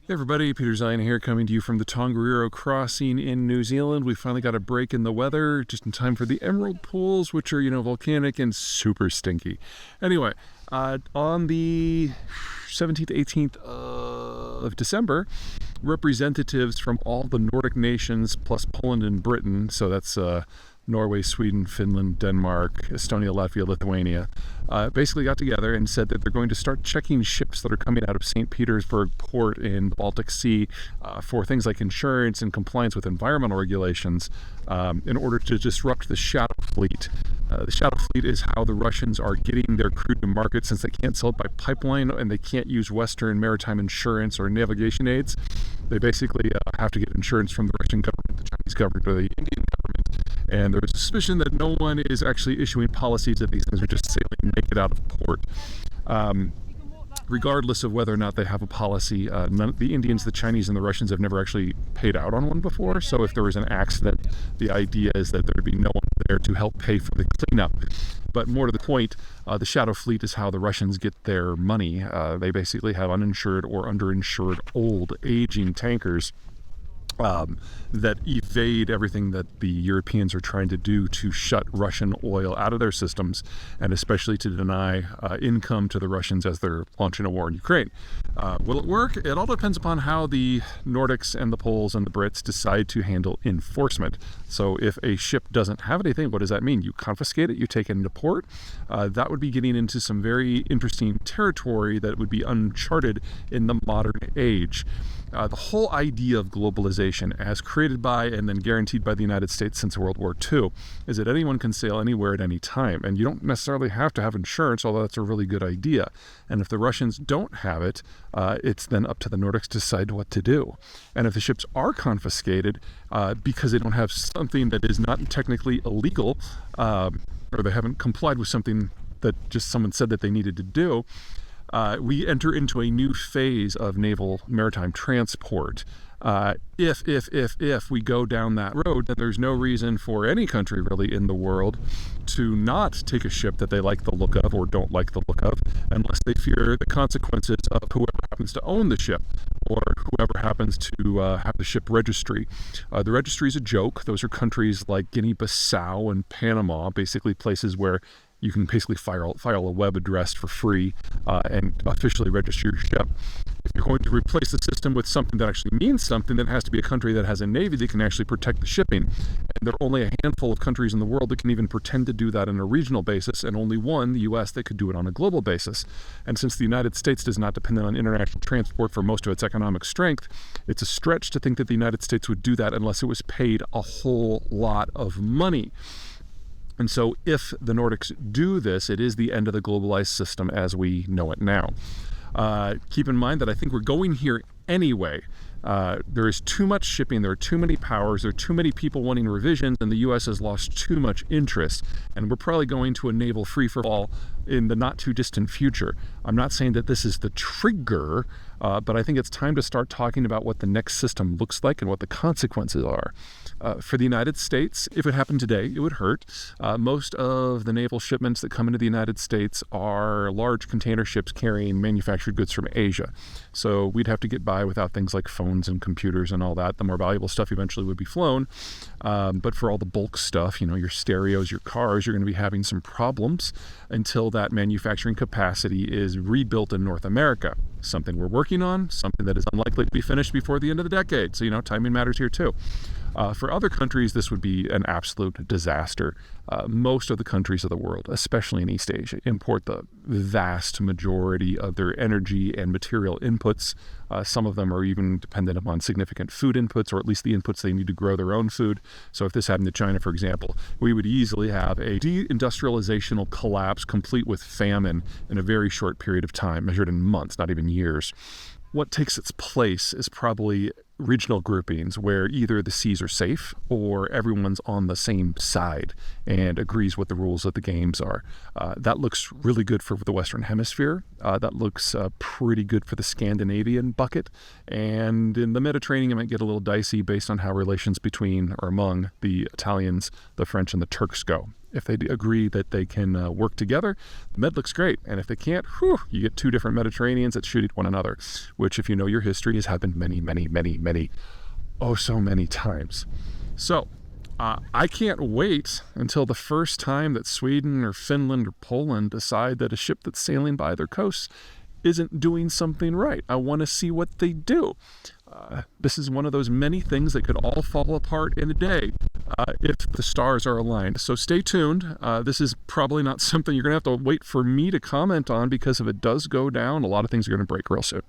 Hey everybody, Peter Zeihan here, coming to you from the Tongariro Crossing in New Zealand. We finally got a break in the weather, just in time for the emerald pools, which are, volcanic and super stinky. Anyway, on the 17th, 18th of December, representatives from all the Nordic nations, plus Poland and Britain, so that's Norway, Sweden, Finland, Denmark, Estonia, Latvia, Lithuania, basically got together and said that they're going to start checking ships that are coming out of St. Petersburg port in the Baltic Sea for things like insurance and compliance with environmental regulations in order to disrupt the shadow fleet. The shadow fleet is how the Russians are getting their crude to market, since they can't sell it by pipeline and they can't use Western maritime insurance or navigation aids. They basically have to get insurance from the Russian government, the Chinese government, or the Indian government. And there's a suspicion that no one is actually issuing policies that these things are just sailing naked out of port. Regardless of whether or not they have a policy, the Indians, the Chinese, and the Russians have never actually paid out on one before. So if there was an accident, the idea is that there'd be no one there to help pay for the cleanup. But more to the point, the shadow fleet is how the Russians get their money. They basically have uninsured or underinsured old, aging tankers that evade everything that the Europeans are trying to do to shut Russian oil out of their systems, and especially to deny income to the Russians as they're launching a war in Ukraine. Will it work? It all depends upon how the Nordics and the Poles and the Brits decide to handle enforcement. So if a ship doesn't have anything, what does that mean? You confiscate it, you take it into port. That would be getting into some very interesting territory that would be uncharted in the modern age. The whole idea of globalization, as created by and then guaranteed by the United States since World War II, is that anyone can sail anywhere at any time. And you don't necessarily have to have insurance, although that's a really good idea. And if the Russians don't have it, it's then up to the Nordics to decide what to do. And if the ships are confiscated because they don't have something that is not technically illegal, or they haven't complied with something that just someone said that they needed to do, we enter into a new phase of naval maritime transport. If we go down that road, then there's no reason for any country really in the world to not take a ship that they like the look of or don't like the look of, unless they fear the consequences of whoever happens to own the ship or whoever happens to have the ship registry. The registry is a joke. Those are countries like Guinea-Bissau and Panama, basically places where you can basically file a web address for free and officially register your ship. If you're going to replace the system with something that actually means something, then it has to be a country that has a navy that can actually protect the shipping. And there are only a handful of countries in the world that can even pretend to do that on a regional basis, and only one, the U.S., that could do it on a global basis. And since the United States does not depend on international transport for most of its economic strength, it's a stretch to think that the United States would do that unless it was paid a whole lot of money. And so if the Nordics do this, it is the end of the globalized system as we know it now. Keep in mind that I think we're going here anyway. There is too much shipping, there are too many powers, there are too many people wanting revisions, and the U.S. has lost too much interest. And we're probably going to a naval free-for-all in the not-too-distant future. I'm not saying that this is the trigger, but I think it's time to start talking about what the next system looks like and what the consequences are. For the United States, if it happened today, it would hurt. Most of the naval shipments that come into the United States are large container ships carrying manufactured goods from Asia. So we'd have to get by without things like phones and computers and all that. The more valuable stuff eventually would be flown. But for all the bulk stuff, your stereos, your cars, you're going to be having some problems until that manufacturing capacity is rebuilt in North America. Something we're working on, something that is unlikely to be finished before the end of the decade. So, timing matters here too. For other countries, this would be an absolute disaster. Most of the countries of the world, especially in East Asia, import the vast majority of their energy and material inputs. Some of them are even dependent upon significant food inputs, or at least the inputs they need to grow their own food. So if this happened to China, for example, we would easily have a deindustrializational collapse complete with famine in a very short period of time, measured in months, not even years. What takes its place is probably regional groupings where either the seas are safe or everyone's on the same side and agrees what the rules of the games are. That looks really good for the Western Hemisphere. That looks pretty good for the Scandinavian bucket. And in the Mediterranean, it might get a little dicey based on how relations between or among the Italians, the French, and the Turks go. If they agree that they can work together, the med looks great. And if they can't, you get two different Mediterraneans that shoot at one another, which, if you know your history, has happened many, many, many, many, oh so many times. So I can't wait until the first time that Sweden or Finland or Poland decide that a ship that's sailing by their coast isn't doing something right. I want to see what they do. This is one of those many things that could all fall apart in a day if the stars are aligned. So stay tuned. This is probably not something you're going to have to wait for me to comment on, because if it does go down, a lot of things are going to break real soon.